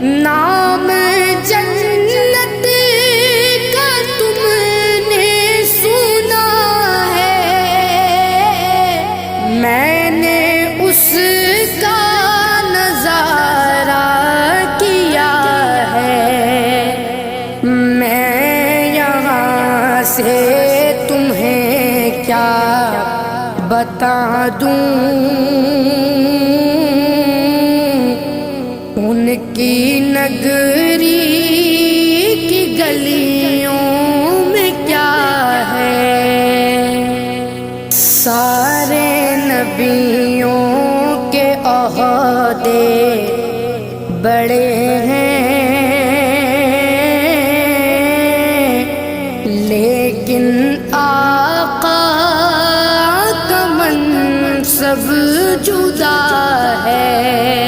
نام جنت کا تم نے سنا ہے، میں نے اس کا نظارہ کیا ہے، میں یہاں سے تمہیں کیا بتا دوں، ان کی نگری کی گلیوں میں کیا ہے، سارے نبیوں کے عہدے بڑے ہیں، لیکن آقا کا منصب جدا ہے۔